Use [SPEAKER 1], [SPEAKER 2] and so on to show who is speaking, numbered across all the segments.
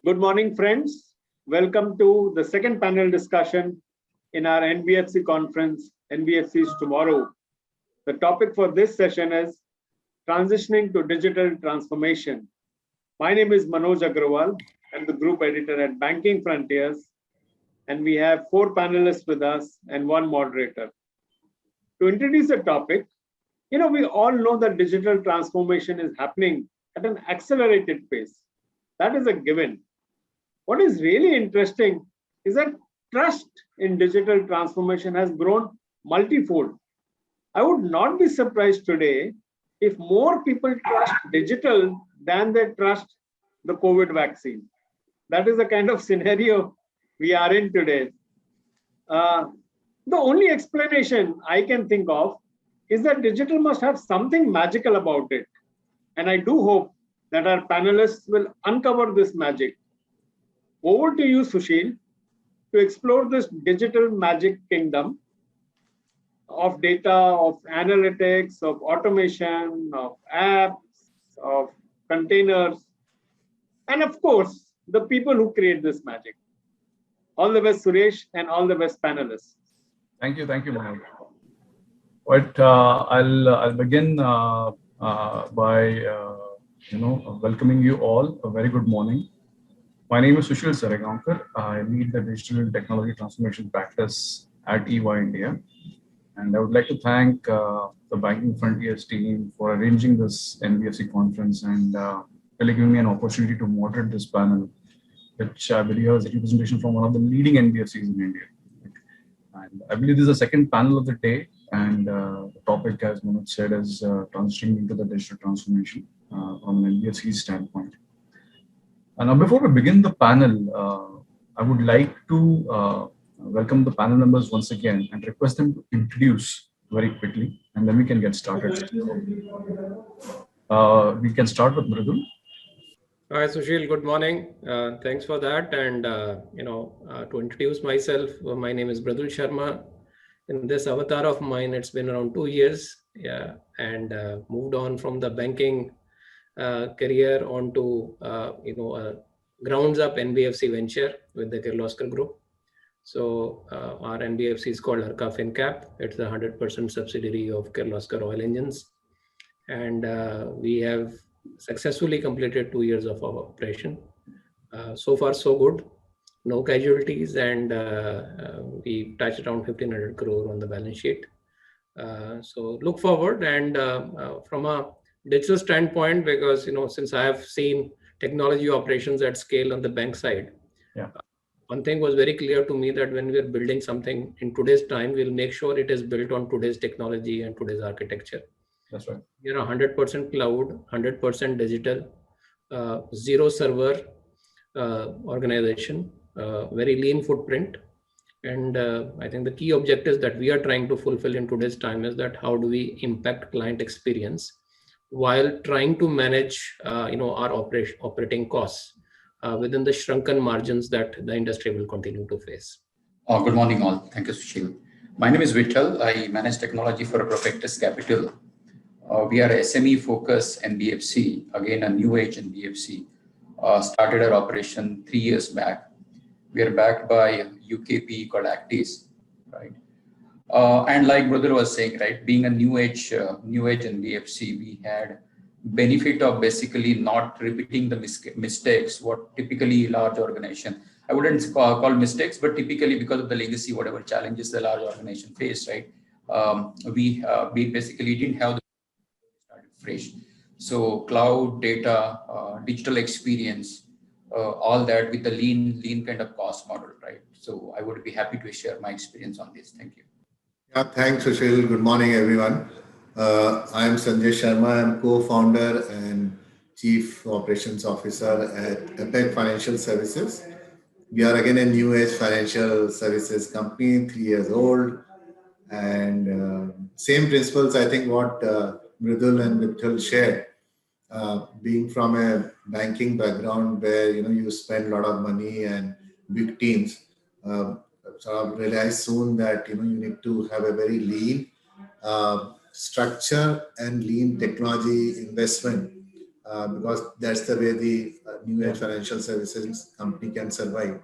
[SPEAKER 1] Good morning, friends. Welcome to the second panel discussion in our NBFC conference, NBFCs Tomorrow. The topic for this session is transitioning to digital transformation. My name is MANOJ AGRAWAL. I'm the group editor at Banking Frontiers, and we have 4 panelists with us and 1 moderator. To introduce the topic, we all know that digital transformation is happening at an accelerated pace. That is a given. What is really interesting is that trust in digital transformation has grown multifold. I would not be surprised today if more people trust digital than they trust the COVID vaccine. That is the kind of scenario we are in today. The only explanation I can think of is that digital must have something magical about it. And I do hope that our panelists will uncover this magic. Over to you, Sushil, to explore this digital magic kingdom of data, of analytics, of automation, of apps, of containers, and of course, the people who create this magic. All the best, Suresh, and all the best, panelists.
[SPEAKER 2] Thank you, Manoj. But I'll begin by welcoming you all. A very good morning. My name is Sushil Zaregaonkar. I lead the Digital and Technology Transformation Practice at EY India. And I would like to thank the Banking Frontiers team for arranging this NBFC conference and really giving me an opportunity to moderate this panel, which I believe is a representation from one of the leading NBFCs in India. And I believe this is the second panel of the day. And the topic, as Manoj said, is transitioning into the digital transformation from an NBFC standpoint. Now, before we begin the panel, I would like to welcome the panel members once again and request them to introduce very quickly, and then we can get started. We can start with Mridul.
[SPEAKER 3] Hi, Sushil. Good morning. Thanks for that. And, to introduce myself, my name is Mridul Sharma. In this avatar of mine, it's been around 2 years, and moved on from the banking career onto a grounds up NBFC venture with the Kirloskar Group. So our NBFC is called Arka Fincorp. It's a 100% subsidiary of Kirloskar Oil Engines, and we have successfully completed 2 years of our operation. So far, so good. No casualties, and we touched around 1,500 crore on the balance sheet. So look forward, and from a digital standpoint, because since I have seen technology operations at scale on the bank side, one thing was very clear to me, that when we are building something in today's time, we'll make sure it is built on today's technology and today's architecture.
[SPEAKER 2] That's right.
[SPEAKER 3] You're 100% cloud, 100% digital, zero server organization, very lean footprint. And I think the key objectives that we are trying to fulfill in today's time is that how do we impact client experience while trying to manage our operating costs within the shrunken margins that the industry will continue to face.
[SPEAKER 4] Good morning all. Thank you, Sushil. My name is Vitthal. I manage technology for Profectus Capital. We are a SME focused NBFC, again a new age NBFC. Started our operation 3 years back. We are backed by UKP called Actis, right? And like brother was saying, right, being a new age NBFC, we had benefit of basically not repeating the mistakes what typically large organization, I wouldn't call mistakes, but typically because of the legacy, whatever challenges the large organization faced, right? We basically didn't have the started fresh. So cloud, data, digital experience, all that with the lean kind of cost model, right? So I would be happy to share my experience on this. Thank you.
[SPEAKER 5] Yeah, thanks, Sushil. Good morning, everyone. I am Sanjay Sharma. I'm co-founder and Chief Operations Officer at APAC Financial Services. We are again a new age financial services company, 3 years old. And same principles, I think, what Mridul and Vitthal shared. Being from a banking background where you spend a lot of money and big teams, sort of realized soon that you need to have a very lean structure and lean technology investment because that's the way the new age financial services company can survive.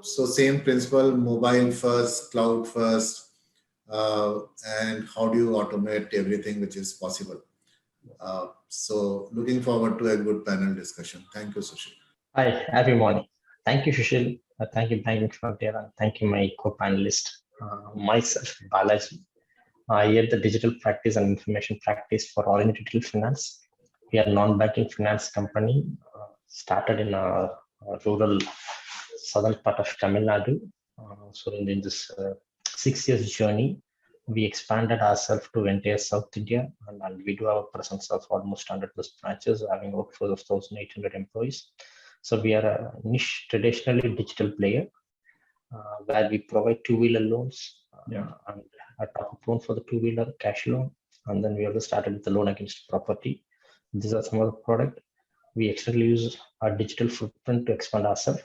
[SPEAKER 5] So same principle, mobile first, cloud first, and how do you automate everything which is possible. So looking forward to a good panel discussion. Thank you, Sushil.
[SPEAKER 6] Hi, happy morning. Thank you, Sushil. Thank you, Banking Frontier, and thank you, my co-panelist. Myself, Balaji. I head the digital practice and information practice for Orient Retail Finance. We are a non-banking finance company started in a rural southern part of Tamil Nadu. So in this 6 years journey, we expanded ourselves to entire South India, and we do have a presence of almost 100 plus branches, having workforce of 1,800 employees. So we are a niche, traditionally digital player, where we provide two-wheeler loans and a top-up loan for the two-wheeler cash loan. And then we also started with the loan against property. These are some of the product. We externally use our digital footprint to expand ourselves.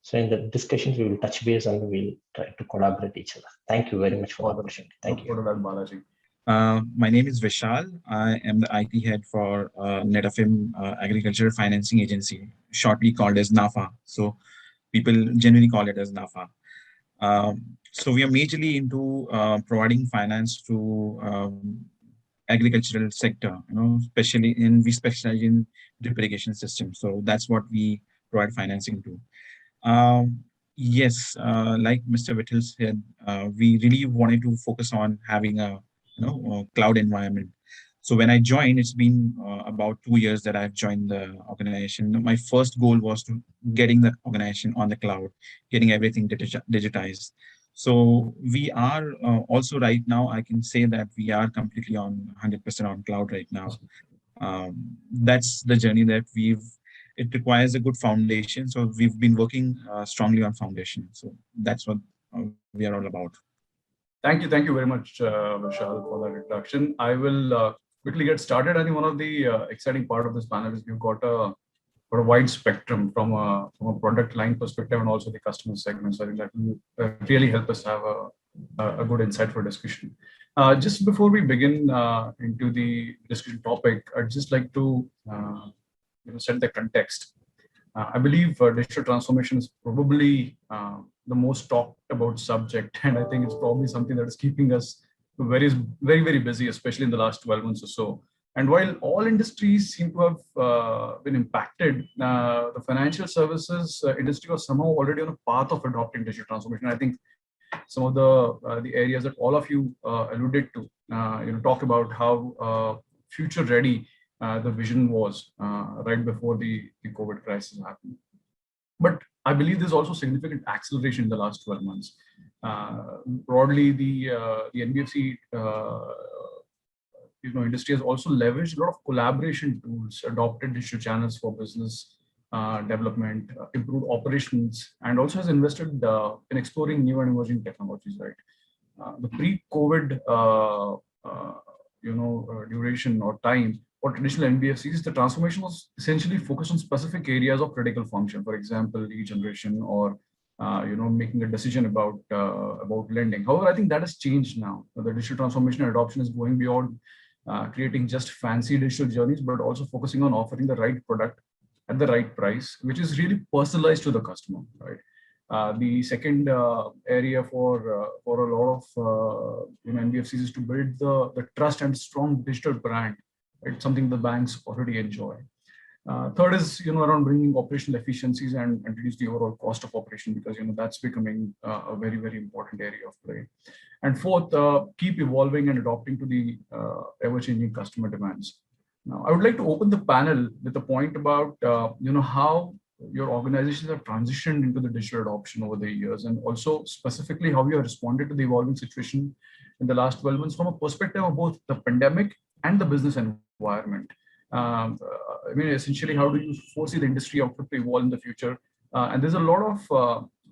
[SPEAKER 6] So in the discussions, we will touch base and we will try to collaborate each other. Thank you very much for the opportunity. Thank you.
[SPEAKER 7] My name is Vishal. I am the IT head for NetAFIM Agricultural Financing Agency, shortly called as NAFA. So people generally call it as NAFA. So we are majorly into providing finance to agricultural sector, especially we specialize in drip irrigation systems. So that's what we provide financing to. Yes, like Mr. Vitthal said, we really wanted to focus on having a cloud environment. So when I joined, it's been about 2 years that I've joined the organization. My first goal was to getting the organization on the cloud, getting everything digitized. So we are also right now, I can say that we are completely on 100% on cloud right now. That's the journey that it requires a good foundation. So we've been working strongly on foundation. So that's what we are all about.
[SPEAKER 2] Thank you very much, Vishal, for that introduction. I will quickly get started. I think one of the exciting part of this panel is we've got a wide spectrum from a product line perspective and also the customer segment. So I think that will really help us have a good insight for discussion. Just before we begin into the discussion topic, I'd just like to set the context. I believe digital transformation is probably the most talked about subject, and I think it's probably something that is keeping us very, very busy, especially in the last 12 months or so. And while all industries seem to have been impacted, the financial services industry was somehow already on a path of adopting digital transformation. I think some of the areas that all of you alluded to, talked about how future ready the vision was right before the COVID crisis happened. But I believe there's also significant acceleration in the last 12 months. Broadly, the NBFC industry has also leveraged a lot of collaboration tools, adopted digital channels for business development, improved operations, and also has invested in exploring new and emerging technologies. Right, the pre-COVID duration or time for traditional NBFCs, the transformation was essentially focused on specific areas of critical function. For example, lead generation or making a decision about lending. However, I think that has changed now. The digital transformation and adoption is going beyond creating just fancy digital journeys, but also focusing on offering the right product at the right price, which is really personalized to the customer. Right. The second area for a lot of NBFCs is to build the trust and strong digital brand. It's something the banks already enjoy. Third is around bringing operational efficiencies and reduce the overall cost of operation, because that's becoming a very, very important area of play. And fourth, keep evolving and adopting to the ever-changing customer demands. Now, I would like to open the panel with a point about how your organizations have transitioned into the digital adoption over the years, and also specifically how you have responded to the evolving situation in the last 12 months from a perspective of both the pandemic and the business environment. Essentially, how do you foresee the industry outlook to evolve in the future? And there's a lot of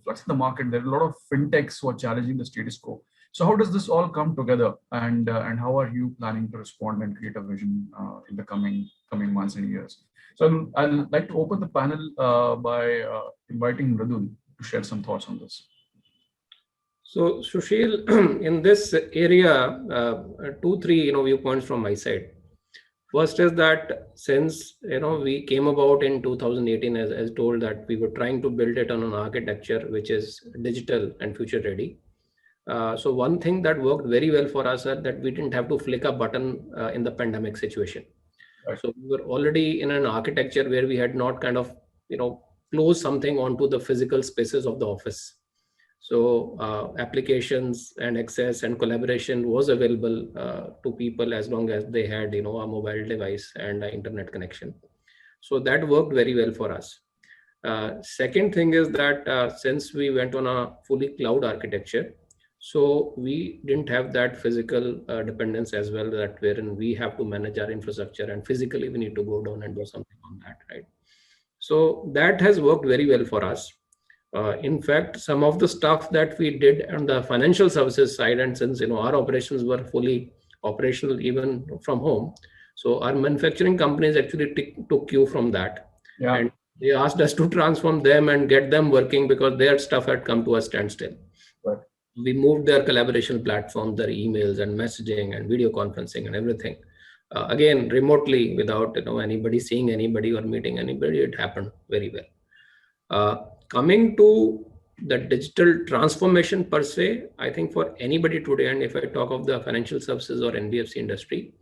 [SPEAKER 2] flux in the market. There are a lot of fintechs who are challenging the status quo. So how does this all come together, and how are you planning to respond and create a vision in the coming months and years? So I'd like to open the panel by inviting Mridul to share some thoughts on this.
[SPEAKER 3] So Sushil, in this area, 2-3 viewpoints from my side. First is that since we came about in 2018, as told, that we were trying to build it on an architecture which is digital and future ready. So one thing that worked very well for us is that we didn't have to flick a button in the pandemic situation.
[SPEAKER 2] Right.
[SPEAKER 3] So we were already in an architecture where we had not kind of closed something onto the physical spaces of the office. So applications and access and collaboration was available to people as long as they had a mobile device and an internet connection. So that worked very well for us. Second thing is that since we went on a fully cloud architecture, so we didn't have that physical dependence as well, that wherein we have to manage our infrastructure and physically we need to go down and do something on that, right? So that has worked very well for us. In fact, some of the stuff that we did on the financial services side, and since our operations were fully operational even from home, so our manufacturing companies actually took cue from that.
[SPEAKER 2] Yeah.
[SPEAKER 3] And they asked us to transform them and get them working because their stuff had come to a standstill.
[SPEAKER 2] Right.
[SPEAKER 3] We moved their collaboration platform, their emails and messaging and video conferencing and everything. Again, remotely, without anybody seeing anybody or meeting anybody. It happened very well. Coming to the digital transformation per se, I think for anybody today, and if I talk of the financial services or NBFC industry,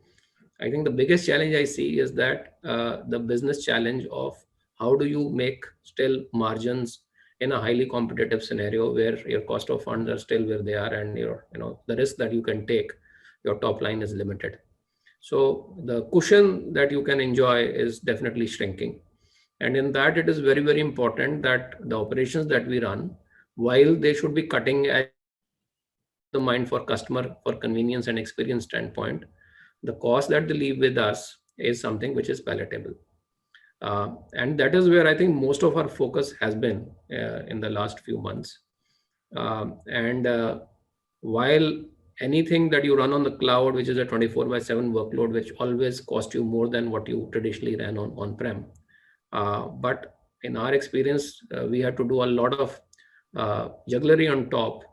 [SPEAKER 3] I think the biggest challenge I see is that the business challenge of how do you make still margins in a highly competitive scenario where your cost of funds are still where they are, and the risk that you can take, your top line is limited. So the cushion that you can enjoy is definitely shrinking. And in that, it is very, very important that the operations that we run, while they should be cutting edge the mind for customer, for convenience and experience standpoint, the cost that they leave with us is something which is palatable. And that is where I think most of our focus has been in the last few months. While anything that you run on the cloud, which is a 24/7 workload, which always costs you more than what you traditionally ran on-prem. But in our experience, we had to do a lot of jugglery on top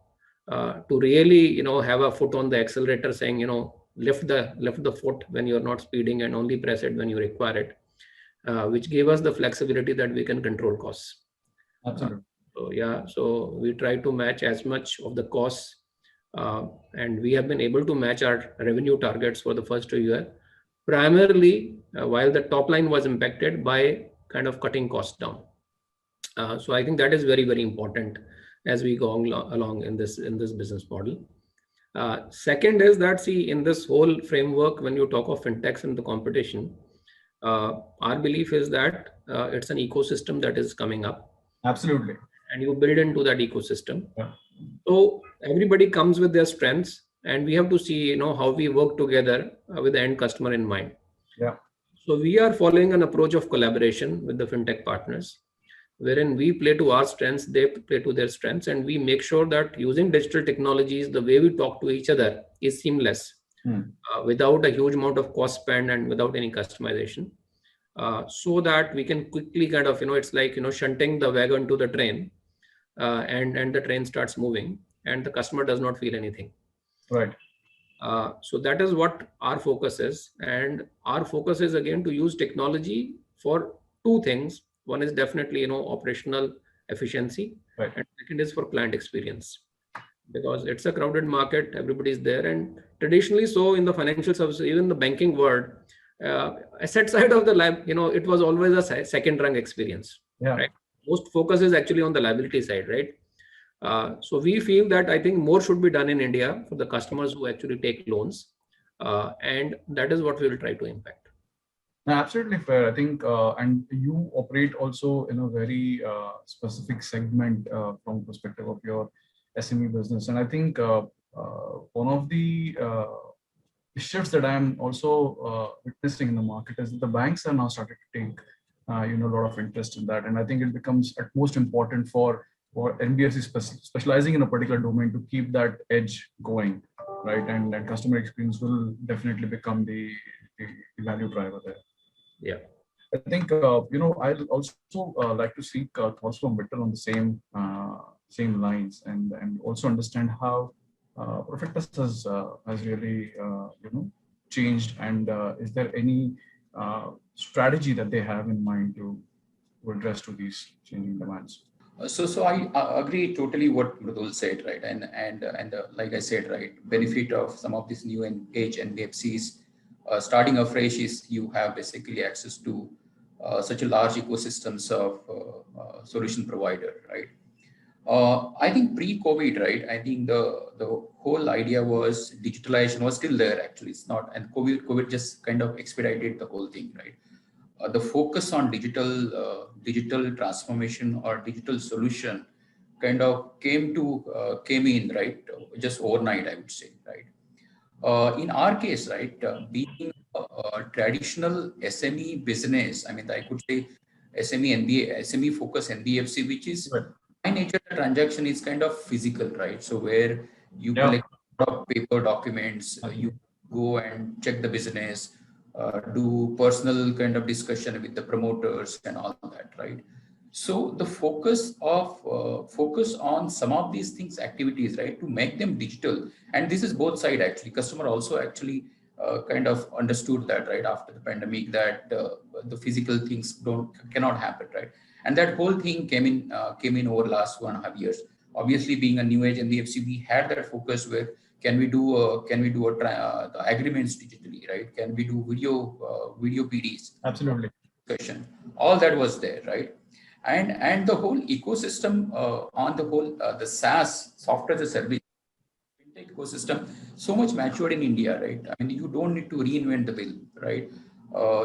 [SPEAKER 3] to really, have a foot on the accelerator, saying, lift the foot when you're not speeding and only press it when you require it. Which gave us the flexibility that we can control costs.
[SPEAKER 2] Absolutely.
[SPEAKER 3] So we try to match as much of the costs, and we have been able to match our revenue targets for the first 2 years, primarily while the top line was impacted by kind of cutting costs down. So I think that is very, very important as we go along in this business model. Second is that, see, in this whole framework, when you talk of fintechs and the competition, our belief is that it's an ecosystem that is coming up.
[SPEAKER 2] Absolutely.
[SPEAKER 3] And you build into that ecosystem.
[SPEAKER 2] Yeah.
[SPEAKER 3] So everybody comes with their strengths, and we have to see, how we work together with the end customer in mind.
[SPEAKER 2] Yeah.
[SPEAKER 3] So we are following an approach of collaboration with the fintech partners, wherein we play to our strengths, they play to their strengths, and we make sure that using digital technologies, the way we talk to each other is seamless. Without a huge amount of cost spend and without any customization, so that we can quickly kind of, it's like, shunting the wagon to the train, and the train starts moving and the customer does not feel anything.
[SPEAKER 2] Right.
[SPEAKER 3] So that is what our focus is. And our focus is, again, to use technology for two things. One is definitely, operational efficiency.
[SPEAKER 2] Right.
[SPEAKER 3] And second is for client experience. Because it's a crowded market, everybody's there. And traditionally, so in the financial services, even the banking world, asset side of the lab, it was always a second rung experience.
[SPEAKER 2] Yeah.
[SPEAKER 3] Right? Most focus is actually on the liability side, right? So we feel that I think more should be done in India for the customers who actually take loans. And that is what we will try to impact.
[SPEAKER 2] Absolutely fair. I think, and you operate also in a very specific segment from perspective of your SME business. And I think one of the shifts that I'm also witnessing in the market is that the banks are now starting to take a lot of interest in that. And I think it becomes at most important for NBFC specializing in a particular domain to keep that edge going, right? And customer experience will definitely become the value driver there.
[SPEAKER 3] Yeah.
[SPEAKER 2] I think, I'd also like to seek thoughts from Vitthal on the same lines, and also understand how Profectus has really, changed, and is there any strategy that they have in mind to address to these changing demands?
[SPEAKER 4] So I agree totally what Mridul said, right? And like I said, right, benefit of some of these new age NBFCs starting afresh is you have basically access to such a large ecosystems of solution provider, right? I think pre-COVID, right? I think the whole idea was digitalization was still there. Actually, it's not, and COVID just kind of expedited the whole thing, right? The focus on digital transformation or digital solution kind of came in, right, just overnight, I would say, right. In our case, right, being a traditional SME business, I mean, I could say SME focus NBFC, which is by nature the transaction is kind of physical, right? So where you collect a lot of paper documents, you go and check the business, do personal kind of discussion with the promoters and all that, right? So the focus on some of these things, activities, right, to make them digital, and this is both side actually. Customer also actually kind of understood that, right, after the pandemic, that the physical things cannot happen, right? And that whole thing came in over last 1.5 years. Obviously, being a new age NBFC, we had that focus where can we do the agreements digitally, right? Can we do video PDs?
[SPEAKER 2] Absolutely.
[SPEAKER 4] Discussion. All that was there, right? And the whole ecosystem on the whole, the SaaS, software as a service, fintech ecosystem, so much matured in India, right? I mean, you don't need to reinvent the wheel, right?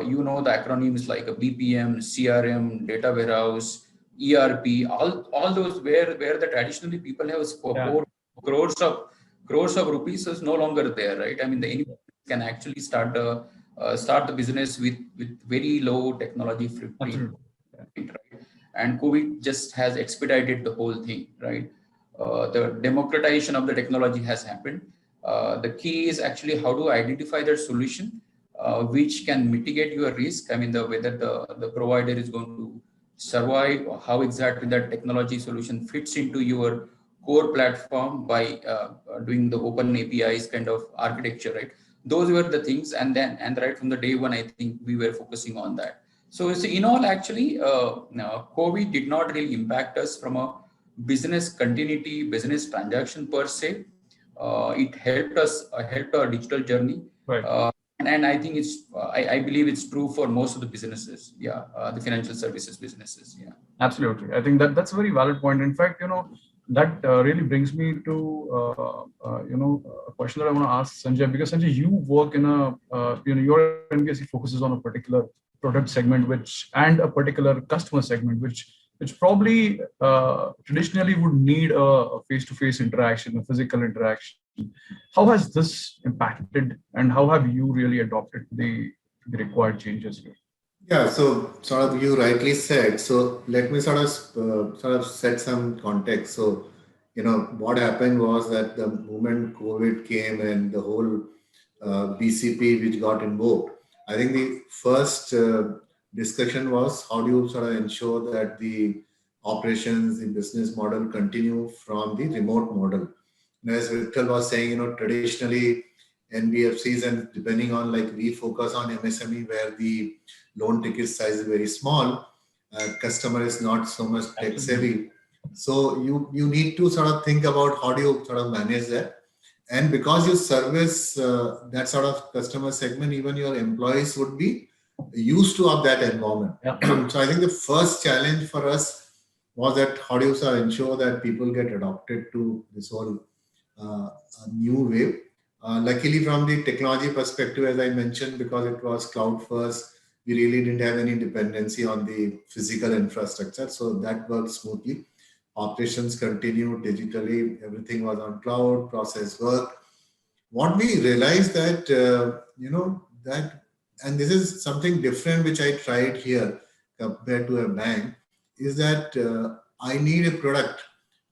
[SPEAKER 4] You know the acronyms like a BPM, CRM, data warehouse, ERP, all those where the traditionally people have crores of rupees is no longer there, right? I mean, anyone can actually start the business with very low technology footprint, right? And COVID just has expedited the whole thing, right? The democratization of the technology has happened. The key is actually how to identify that solution which can mitigate your risk. I mean, whether the provider is going to survive, or how exactly that technology solution fits into your core platform by doing the open APIs kind of architecture, right? Those were the things, and right from the day one, I think we were focusing on that. So in all, actually, COVID did not really impact us from a business continuity, business transaction per se. It helped our digital journey,
[SPEAKER 2] right.
[SPEAKER 4] And I think I believe it's true for most of the businesses, the financial services businesses,
[SPEAKER 2] Absolutely, I think that's a very valid point. In fact, that really brings me to a question that I want to ask Sanjay, because Sanjay, you work in your NBFC focuses on a particular product segment, and a particular customer segment, which probably traditionally would need a face-to-face interaction, a physical interaction. How has this impacted, and how have you really adopted the required changes here?
[SPEAKER 5] Yeah, so sort of you rightly said. So let me sort of set some context. So, what happened was that the moment COVID came and the whole BCP which got invoked, I think the first discussion was how do you sort of ensure that the operations, the business model continue from the remote model. And as Vitthal was saying, traditionally NBFCs, and depending on, like, we focus on MSME where the loan ticket size is very small, customer is not so much tech savvy. So you need to sort of think about how do you sort of manage that. And because you service that sort of customer segment, even your employees would be used to of that environment. So I think the first challenge for us was that how do you sort of ensure that people get adopted to this whole new wave. Luckily, from the technology perspective, as I mentioned, because it was cloud first, we really didn't have any dependency on the physical infrastructure. So that worked smoothly. Operations continued digitally. Everything was on cloud, process worked. What we realized that, and this is something different which I tried here compared to a bank, is that I need a product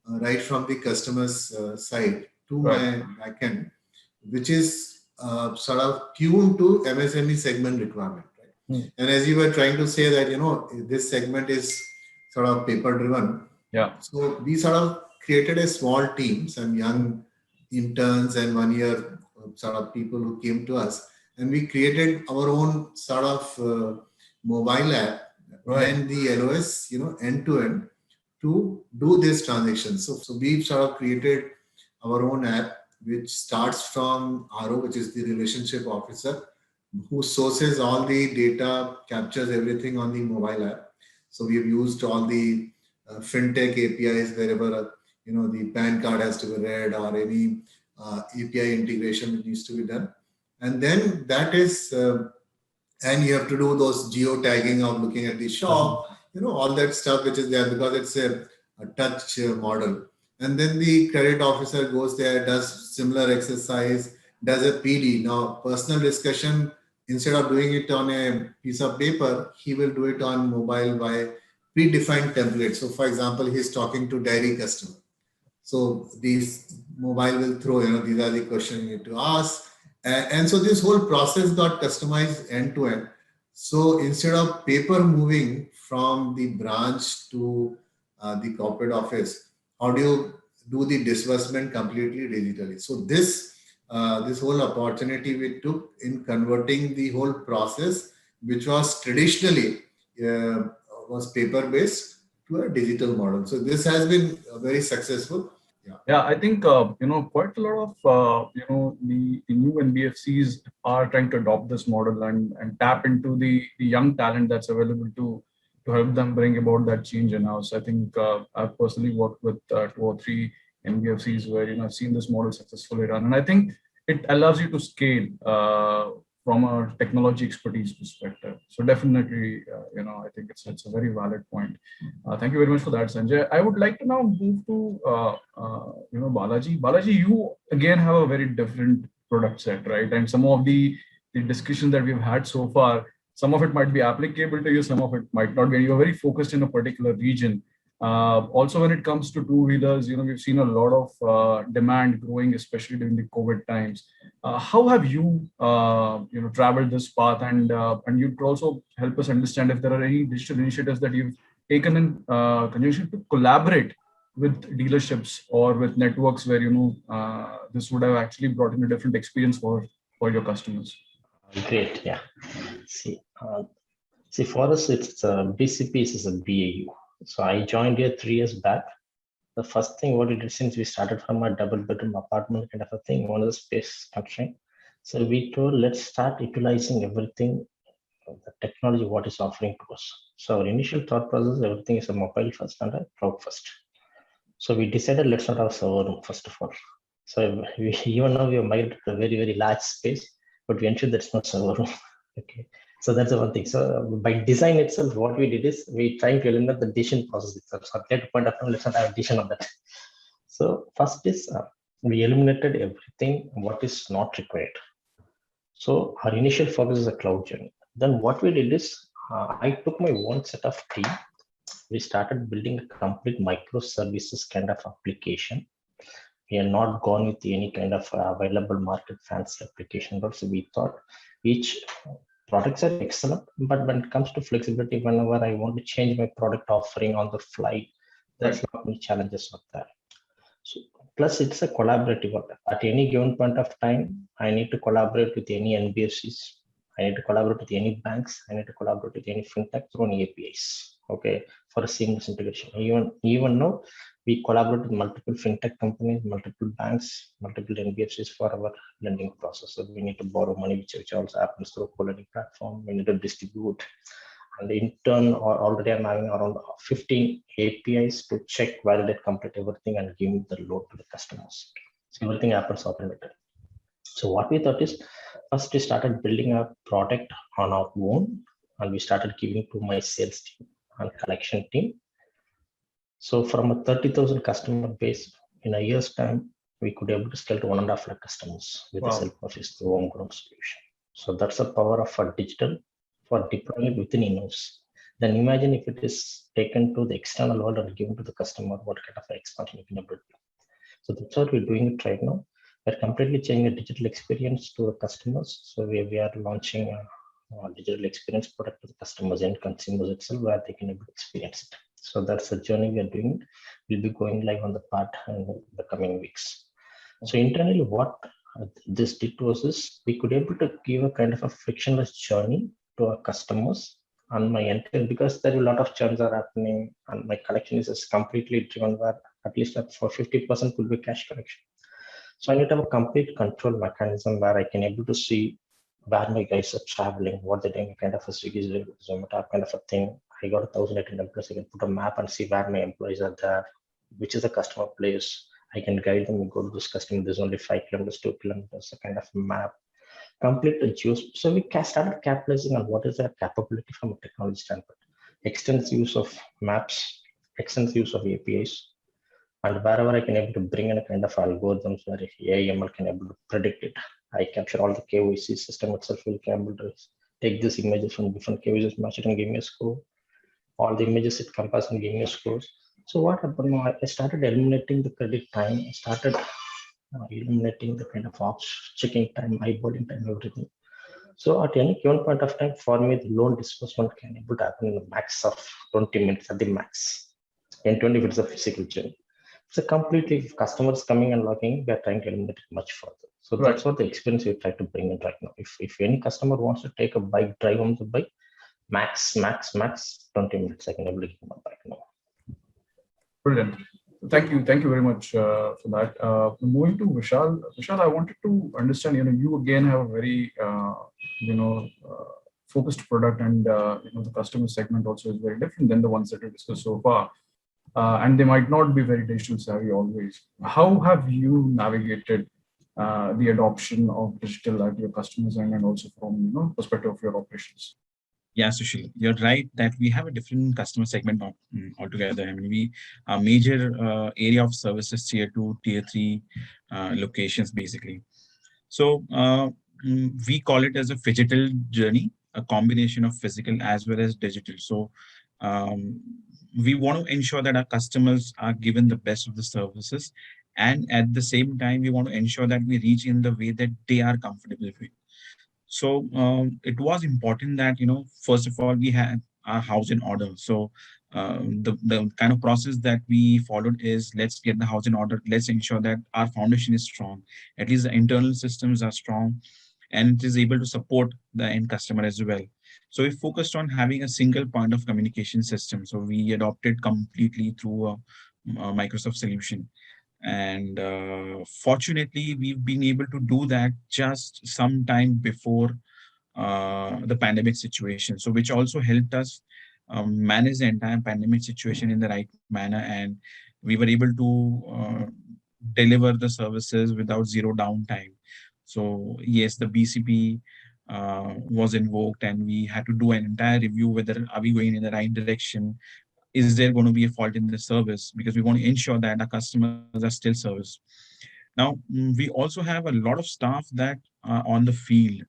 [SPEAKER 5] right from the customer's side to my backend, which is sort of tuned to MSME segment requirement. Right? And as you were trying to say that, this segment is sort of paper driven.
[SPEAKER 2] Yeah.
[SPEAKER 5] So we sort of created a small team, some young interns and 1 year sort of people who came to us. and we created our own sort of mobile app and the LOS, end to end to do this transaction. So we've sort of created our own app, which starts from RO, which is the relationship officer, who sources all the data, captures everything on the mobile app. So we've used all the fintech APIs wherever the PAN card has to be read or any API integration that needs to be done, and then that is and you have to do those geo tagging of looking at the shop, all that stuff which is there because it's a touch model. And then the credit officer goes there, does similar exercise, does a PD. Now, personal discussion, instead of doing it on a piece of paper, he will do it on mobile by predefined templates. So, for example, he's talking to dairy customer. So these mobile will throw, these are the questions you need to ask. And so this whole process got customized end to end. So instead of paper moving from the branch to the corporate office, how do you do the disbursement completely digitally? So this whole opportunity we took in converting the whole process, which was traditionally was paper based, to a digital model. So this has been very successful.
[SPEAKER 2] Yeah, I think quite a lot of the new NBFCs are trying to adopt this model and tap into the young talent that's available to help them bring about that change in-house. I think I've personally worked with 2 or 3 NBFCs where I've seen this model successfully run, and I think it allows you to scale from a technology expertise perspective. So definitely, I think it's a very valid point. Thank you very much for that, Sanjay. I would like to now move to Balaji. Balaji, you again have a very different product set, right? And some of the discussion that we've had so far, some of it might be applicable to you, some of it might not be. You're very focused in a particular region. Also, when it comes to two-wheelers, we've seen a lot of demand growing, especially during the COVID times. How have you, traveled this path, and you could also help us understand if there are any digital initiatives that you've taken in conjunction to collaborate with dealerships or with networks where this would have actually brought in a different experience for your customers.
[SPEAKER 6] Great, yeah. See, for us, it's BCP is a BAU. So I joined here 3 years back. The first thing what we did, since we started from a double-bedroom apartment kind of a thing, one of the space constraint. So we told, let's start utilizing everything, the technology what is offering to us. So our initial thought process, everything is a mobile first and a cloud first. So we decided let's not have server room first of all. So even now we have migrated to a very, very large space, but we ensured there's no server room. Okay. So that's the one thing. So by design itself, what we did is we trying to eliminate the decision process itself. So at that point of time, let's not have a decision on that. So first is we eliminated everything what is not required. So our initial focus is a cloud journey. Then what we did is I took my one set of team. We started building a complete microservices kind of application. We are not gone with any kind of available market fancy application. But so we thought each products are excellent, but when it comes to flexibility, whenever I want to change my product offering on the fly, there's not many challenges of that. So plus it's a collaborative work. At any given point of time, I need to collaborate with any NBFCs. I need to collaborate with any banks. I need to collaborate with any fintech through any APIs. Okay, for a seamless integration. Even now, we collaborate with multiple fintech companies, multiple banks, multiple NBFCs for our lending process. So we need to borrow money, which also happens through a co-lending platform. We need to distribute, and in turn, already I'm having around 15 APIs to check, validate, complete everything, and give the load to the customers. So everything happens automated. So what we thought is, first we started building a product on our own, and we started giving to my sales team and collection team. So from a 30,000 customer base, in a year's time, we could be able to scale to 1.5 lakh customers with the help of this homegrown solution. So that's the power of a digital for deploying it within in-house. Then imagine if it is taken to the external world and given to the customer, what kind of expansion you can able to do. So that's what we're doing it right now. We're completely changing the digital experience to the customers. So we are launching a digital experience product to the customers and consumers itself, where they can able to experience it. So that's the journey we are doing. We'll be going live on the part in the coming weeks. So internally, what this did was is we could able to give a kind of a frictionless journey to our customers on my end, because there are a lot of churns are happening and my collection is completely driven where at least for 50% could be cash collection. So I need to have a complete control mechanism where I can able to see where my guys are traveling, what they're doing, kind of a Swiggy, Zomato kind of a thing. I got 1,800 employees. I can put a map and see where my employees are there, which is a customer place. I can guide them, go to this customer, there's only 5 kilometers, 2 kilometers, a kind of map, complete juice. So we started capitalizing on what is their capability from a technology standpoint. Extensive use of maps, extensive use of APIs, and wherever I can able to bring in a kind of algorithms where AI/ML can able to predict it. I capture all the KYC system itself will be able to take these images from different KYCs, match it and give me a score. All the images it compares and give me a score. So what happened now, I started eliminating the credit time. I started eliminating the kind of ops checking time, eyeballing time, everything. So at any given point of time, for me, the loan disbursement can able to happen in the max of 20 minutes at the max. And 20 if it's a physical journey. So completely, if customers coming and logging, we are trying to eliminate it much further. So that's what the experience we try to bring in right now. If any customer wants to take a bike, drive on the bike, max 20 minutes, I can able to give them a bike now.
[SPEAKER 2] Brilliant. Thank you very much for that. Moving to Vishal. Vishal, I wanted to understand. You again have a very focused product, and the customer segment also is very different than the ones that we discussed so far. And they might not be very digital savvy always. How have you navigated the adoption of digital at your customers and also from perspective of your operations?
[SPEAKER 7] Yeah, Sushil, you're right that we have a different customer segment altogether. I mean, our major area of services tier 2, tier 3 locations basically. So we call it as a phygital journey, a combination of physical as well as digital. So we want to ensure that our customers are given the best of the services, and at the same time, we want to ensure that we reach in the way that they are comfortable with. So it was important that, first of all, we had our house in order. So the kind of process that we followed is, let's get the house in order. Let's ensure that our foundation is strong. At least the internal systems are strong and it is able to support the end customer as well. So we focused on having a single point of communication system. So we adopted completely through a Microsoft solution. And fortunately, we've been able to do that just some time before the pandemic situation. So which also helped us manage the entire pandemic situation in the right manner. And we were able to deliver the services without zero downtime. So yes, the BCP was invoked and we had to do an entire review whether are we going in the right direction. Is there going to be a fault in the service? Because we want to ensure that our customers are still serviced. Now, we also have a lot of staff that are on the field.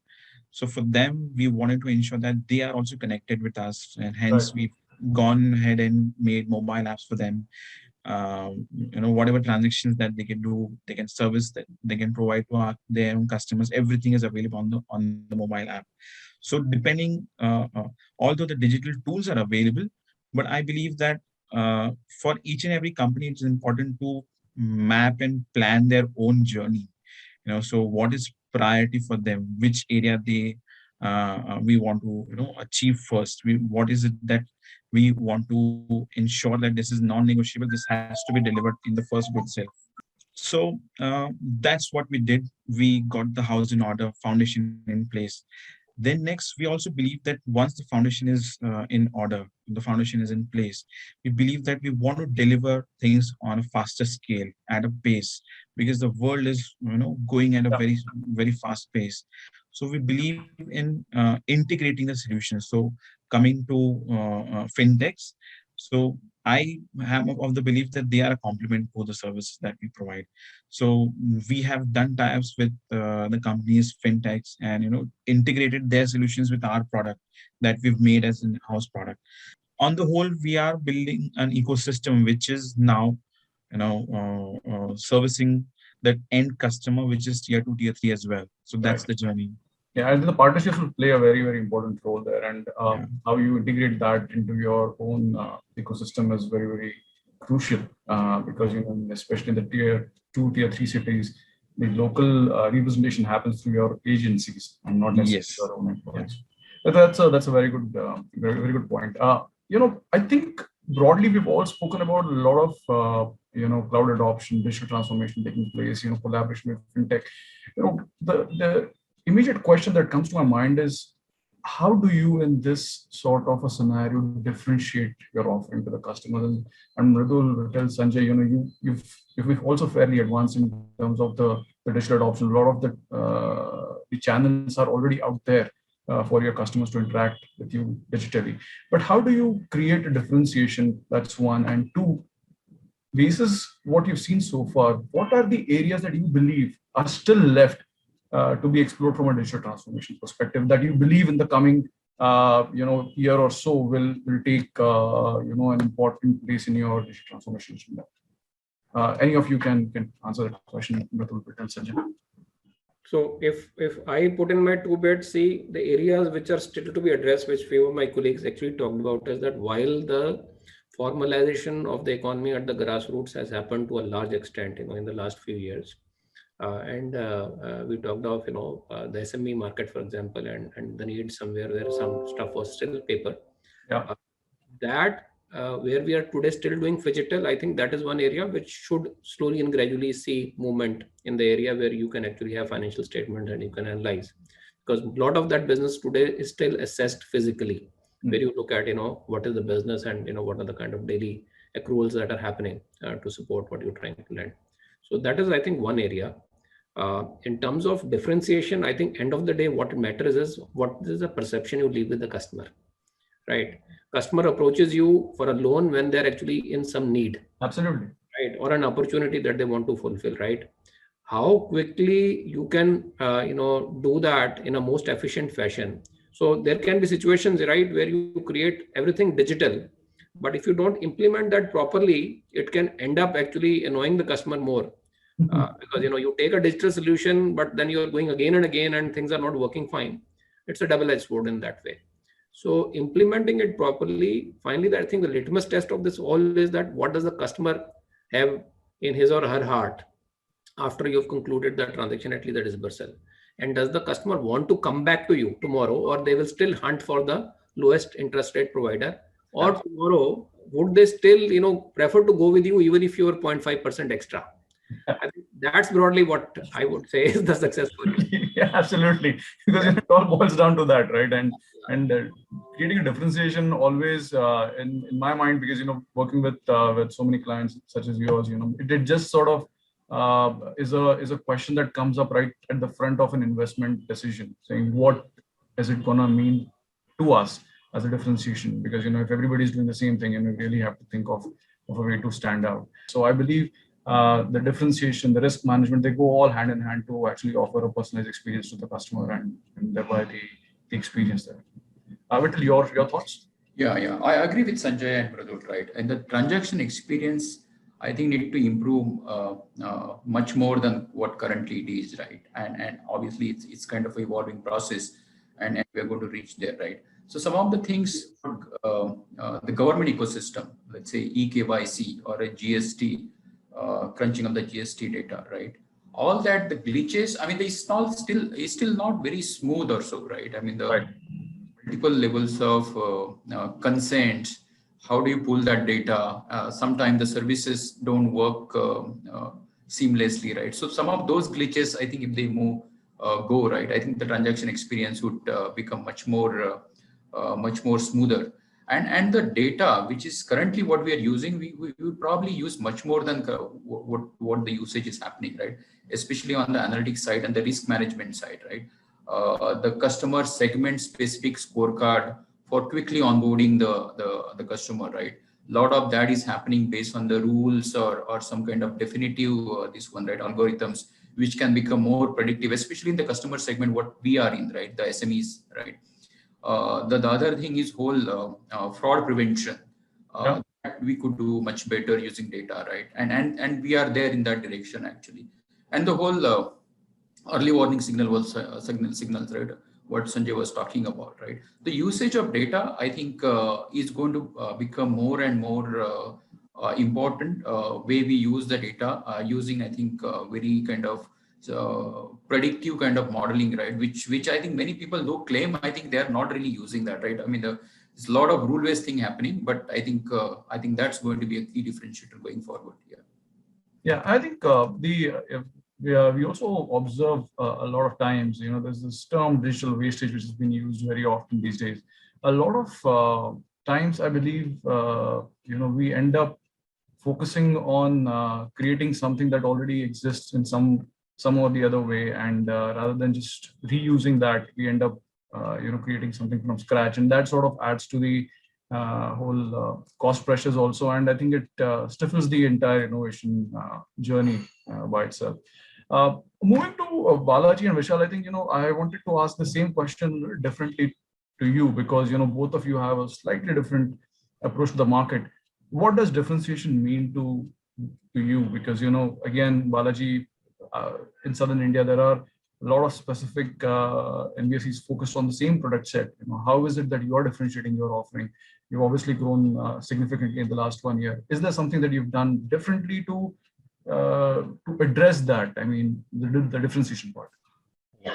[SPEAKER 7] So for them, we wanted to ensure that they are also connected with us. And hence, we've gone ahead and made mobile apps for them. Whatever transactions that they can do, they can service, that they can provide to their own customers. Everything is available on the mobile app. So depending, although the digital tools are available, but I believe that for each and every company, it's important to map and plan their own journey. So what is priority for them? Which area we want to achieve first? What is it that we want to ensure that this is non-negotiable? This has to be delivered in the first go itself. So that's what we did. We got the house in order, foundation in place. Then next, we also believe that once the foundation is in order, the foundation is in place, we believe that we want to deliver things on a faster scale at a pace, because the world is going at a very, very fast pace. So we believe in integrating the solutions. So coming to fintechs, so I am of the belief that they are a complement for the services that we provide. So we have done tie-ups with the companies, fintechs, and integrated their solutions with our product that we've made as an in-house product. On the whole, we are building an ecosystem which is now servicing the end customer, which is tier 2, tier 3 as well. So that's the journey.
[SPEAKER 2] Yeah, and the partnerships will play a very, very important role there. And how you integrate that into your own ecosystem is very, very crucial because, especially in the tier 2, tier 3 cities, the local representation happens through your agencies and not necessarily
[SPEAKER 7] Yes.
[SPEAKER 2] your own employees. That's a very good, very good point. I think broadly we've all spoken about a lot of cloud adoption, digital transformation taking place, collaboration with fintech. The immediate question that comes to my mind is, how do you, in this sort of a scenario, differentiate your offering to the customers? And Mridul, Vitthal, Sanjay, you've also fairly advanced in terms of the digital adoption. A lot of the channels are already out there for your customers to interact with you digitally. But how do you create a differentiation? That's one. And two, basis what you've seen so far, what are the areas that you believe are still left to be explored from a digital transformation perspective, that you believe in the coming year or so will take an important place in your digital transformation agenda? Any of you can answer that question, Mridul, Vitthal, Sanjay.
[SPEAKER 3] So if I put in my 2 bits, see the areas which are still to be addressed, which few of my colleagues actually talked about, is that while the formalization of the economy at the grassroots has happened to a large extent, in the last few years, and we talked of the SME market, for example, and the need somewhere where some stuff was still paper.
[SPEAKER 2] Yeah.
[SPEAKER 3] Where we are today still doing phygital, I think that is one area which should slowly and gradually see movement in the area where you can actually have financial statements and you can analyze, because a lot of that business today is still assessed physically, where you look at what is the business and what are the kind of daily accruals that are happening to support what you're trying to lend. So that is, I think, one area. In terms of differentiation, I think end of the day, what matters is what is the perception you leave with the customer, right? Customer approaches you for a loan when they're actually in some need.
[SPEAKER 2] Absolutely.
[SPEAKER 3] Right, or an opportunity that they want to fulfill, right? How quickly you can, do that in a most efficient fashion. So there can be situations, right, where you create everything digital, but if you don't implement that properly, it can end up actually annoying the customer more. Because you take a digital solution, but then you're going again and again and things are not working fine. It's a double-edged sword in that way. So implementing it properly, finally, I think the litmus test of this all is that what does the customer have in his or her heart after you've concluded the transaction, at least the disbursal? And does the customer want to come back to you tomorrow, or they will still hunt for the lowest interest rate provider? Or tomorrow, would they still, prefer to go with you even if you're 0.5% extra? I think that's broadly what I would say is the success story.
[SPEAKER 2] Yeah, absolutely. Because it all boils down to that, right? And creating a differentiation always in my mind, because working with so many clients such as yours, it just sort of is a question that comes up right at the front of an investment decision, saying what is it gonna mean to us as a differentiation? Because if everybody's doing the same thing, you really have to think of a way to stand out. So I believe the differentiation, the risk management, they go all hand in hand to actually offer a personalized experience to the customer and thereby the experience there. Vitthal, your thoughts?
[SPEAKER 4] Yeah. I agree with Sanjay and Mridul, right? And the transaction experience, I think, need to improve much more than what currently it is, right? And obviously, it's kind of an evolving process, and we're going to reach there, right? So some of the things, the government ecosystem, let's say eKYC or a GST, crunching of the GST data, right? All that, the glitches, I mean, it's still not very smooth or so, right? I mean, the multiple levels of consent, how do you pull that data? Sometimes the services don't work seamlessly, right? So some of those glitches, I think if they go right, I think the transaction experience would become much more smoother. And the data, which is currently what we are using, we would probably use much more than what the usage is happening, right? Especially on the analytics side and the risk management side, right? The customer segment specific scorecard for quickly onboarding the customer, right? A lot of that is happening based on the rules or some kind of definitive algorithms, which can become more predictive, especially in the customer segment what we are in, right? The SMEs, right? The other thing is whole fraud prevention. We could do much better using data, right? And we are there in that direction actually. And the whole early warning signals, right? What Sanjay was talking about, right? The usage of data, I think, is going to become more and more important. Way we use the data, using, I think, very kind of predictive kind of modeling, right? Which I think many people though claim, I think they are not really using that, right? I mean, there's a lot of rule-based thing happening, but I think that's going to be a key differentiator going forward. Yeah.
[SPEAKER 2] Yeah, I think we also observe a lot of times, there's this term digital wastage, which has been used very often these days. A lot of times, I believe, we end up focusing on creating something that already exists in some or the other way, and rather than just reusing that, we end up creating something from scratch, and that sort of adds to the whole cost pressures also, and I think it stifles the entire innovation journey by itself. Moving to Balaji and Vishal, I think I wanted to ask the same question differently to you, because both of you have a slightly different approach to the market. What does differentiation mean to you? Because again, Balaji, in southern India, there are a lot of specific NBFCs focused on the same product set. How is it that you are differentiating your offering? You've obviously grown significantly in the last 1 year. Is there something that you've done differently to address that? I mean, the differentiation part.
[SPEAKER 6] Yeah,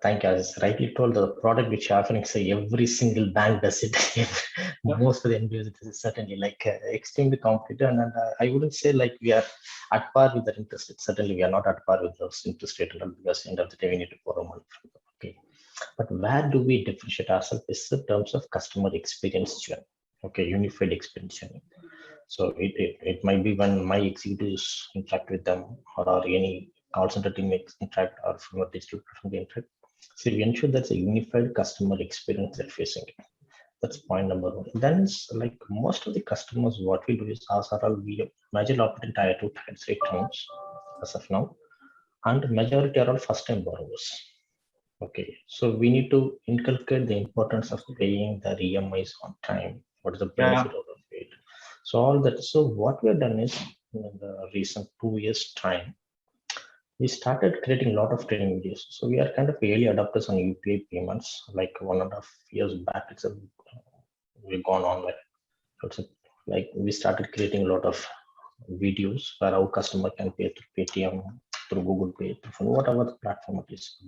[SPEAKER 6] thank you. As rightly told, the product which you're offering, say every single bank does it. Most of the NBFCs is certainly like extremely competitive, and I wouldn't say like we are at par with the interest rate. Certainly, we are not at par with those interest rate, because end of the day we need to borrow money from them. Okay, but where do we differentiate ourselves is in terms of customer experience journey. Okay, unified experience journey. So it might be when my executives interact with them, or any call center team interact, or from a digital platform they interact. So we ensure that's a unified customer experience they're facing. That's point number one. Then it's like most of the customers, what we do is we majorly operate in tier 2, tier 3 towns as of now, and majority are all first-time borrowers. Okay, so we need to inculcate the importance of paying their EMIs on time. What is the benefit of it? So all that. So what we have done is, in the recent 2 years time, we started creating a lot of training videos. So we are kind of early adopters on UPI payments. Like 1.5 years back, we've gone on like we started creating a lot of videos where our customer can pay through Paytm, through Google Pay, through whatever the platform it is.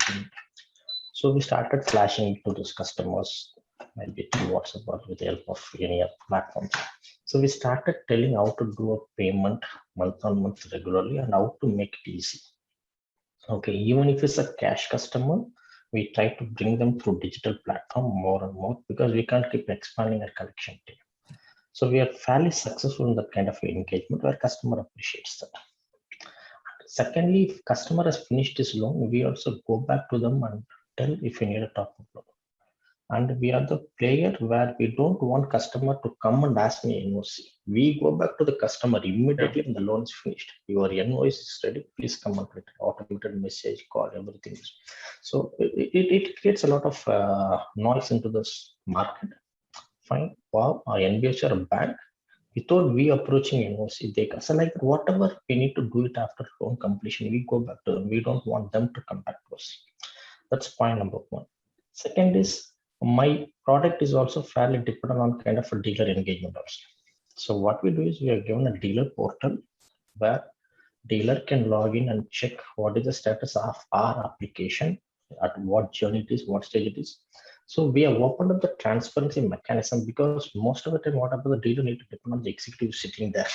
[SPEAKER 6] So we started flashing to those customers, maybe through WhatsApp or with the help of any other platform. So we started telling how to do a payment month on month regularly and how to make it easy. Okay, even if it's a cash customer, we try to bring them through digital platform more and more, because we can't keep expanding our collection team. So we are fairly successful in that kind of engagement where customer appreciates that. Secondly, if customer has finished his loan, we also go back to them and tell if you need a top-up loan. And we are the player where we don't want customer to come and ask me NOC. We go back to the customer immediately when the loan is finished. Your invoice is ready, please come and get automated message, call, everything. So it creates a lot of noise into this market. Fine, wow, our NBFC or a bank, without we approaching NOC, they so like whatever we need to do it after loan completion, we go back to them. We don't want them to come back to us. That's point number one. Second is, my product is also fairly dependent on kind of a dealer engagement also. So what we do is we are given a dealer portal where dealer can log in and check what is the status of our application, at what journey it is, what stage it is. So we have opened up the transparency mechanism, because most of the time, whatever the dealer need to depend on the executive sitting there.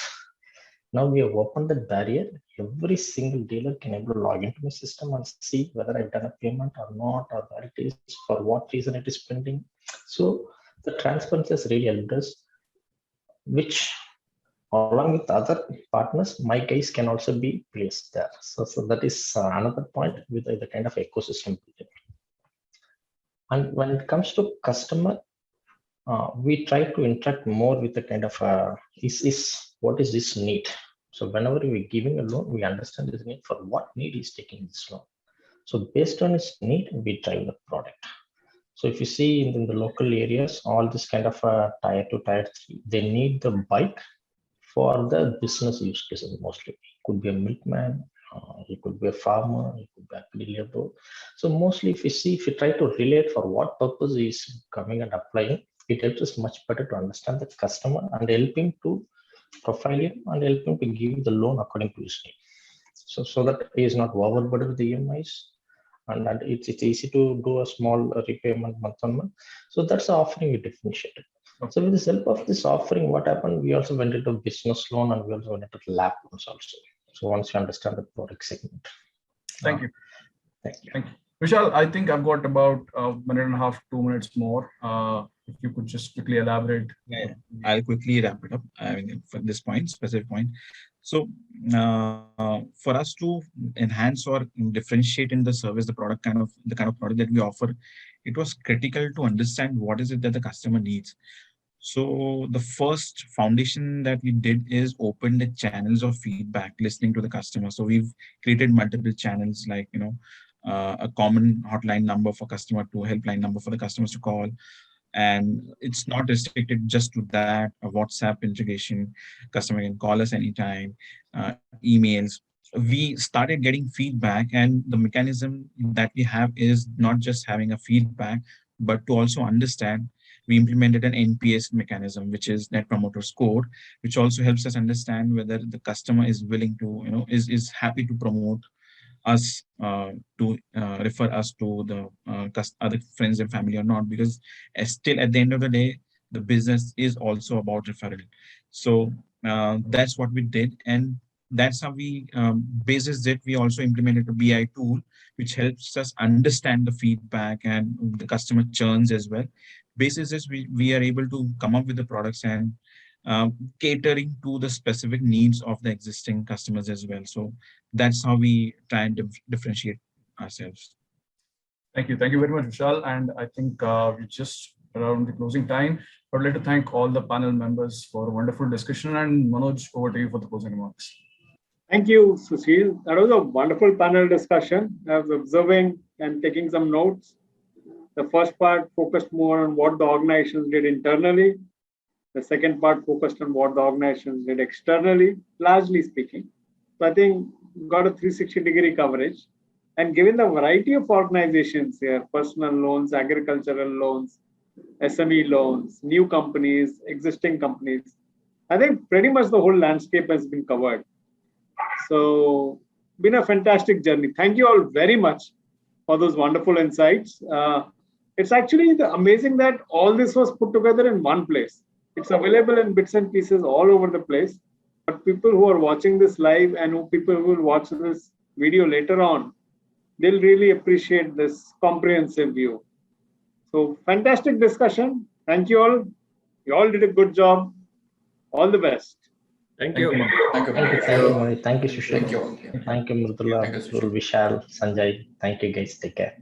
[SPEAKER 6] Now we have opened that barrier. Every single dealer can able to log into my system and see whether I've done a payment or not, or where it is, for what reason it is pending. So the transparency has really helped us, which along with other partners, my guys can also be placed there. So that is another point with the kind of ecosystem. And when it comes to customer, we try to interact more with the kind of what is this need. So whenever we're giving a loan, we understand this need, for what need is taking this loan. So based on its need, we drive the product. So if you see in the local areas, all this kind of tier 2, tier 3, they need the bike for the business use cases mostly. It could be a milkman, it could be a farmer, it could be a labor. So mostly if you try to relate for what purpose is coming and applying, it helps us much better to understand the customer and help him to profile him and help him to give the loan according to his need. so that he is not overburdened with the EMIs, and it's easy to do a small repayment month on month. So that's the offering we differentiated. So with the help of this offering, what happened? We also went into business loan and we also went into lab loans also. So once you understand the product segment.
[SPEAKER 2] Thank you.
[SPEAKER 6] Thank you.
[SPEAKER 2] Thank you. Vishal, I think I've got about a minute and a half, 2 minutes more. If you could just quickly elaborate.
[SPEAKER 7] Yeah, I'll quickly wrap it up. I mean, for this point, specific point. So for us to enhance or differentiate in the service, the kind of product that we offer, it was critical to understand what is it that the customer needs. So the first foundation that we did is open the channels of feedback, listening to the customer. So we've created multiple channels, like, a common hotline number for customer to helpline number for the customers to call. And it's not restricted just to that. A WhatsApp integration, customer can call us anytime, emails. We started getting feedback, and the mechanism that we have is not just having a feedback, but to also understand. We implemented an NPS mechanism, which is Net Promoter Score, which also helps us understand whether the customer is willing to, is happy to promote us, to refer us to the other friends and family or not, because still at the end of the day, the business is also about referral. So that's what we did. And that's how we, basis it, we also implemented a BI tool, which helps us understand the feedback and the customer churns as well. Basis this, we are able to come up with the products and catering to the specific needs of the existing customers as well. So that's how we try and differentiate ourselves.
[SPEAKER 2] Thank you. Thank you very much, Vishal. And I think we're just around the closing time. I'd like to thank all the panel members for a wonderful discussion. And Manoj, over to you for the closing remarks.
[SPEAKER 1] Thank you, Sushil. That was a wonderful panel discussion. I was observing and taking some notes. The first part focused more on what the organizations did internally. The second part focused on what the organizations did externally, largely speaking. So I think we got a 360-degree coverage. And given the variety of organizations here, personal loans, agricultural loans, SME loans, new companies, existing companies, I think pretty much the whole landscape has been covered. So been a fantastic journey. Thank you all very much for those wonderful insights. It's actually amazing that all this was put together in one place. It's available in bits and pieces all over the place. But people who are watching this live and people who will watch this video later on, they'll really appreciate this comprehensive view. So fantastic discussion. Thank you all. You all did a good job. All the best.
[SPEAKER 3] Thank you.
[SPEAKER 4] Thank you.
[SPEAKER 6] Thank you, Sushil.
[SPEAKER 4] Thank you.
[SPEAKER 6] Thank you, Mridul, Vishal, Sanjay. Thank you, guys. Take care.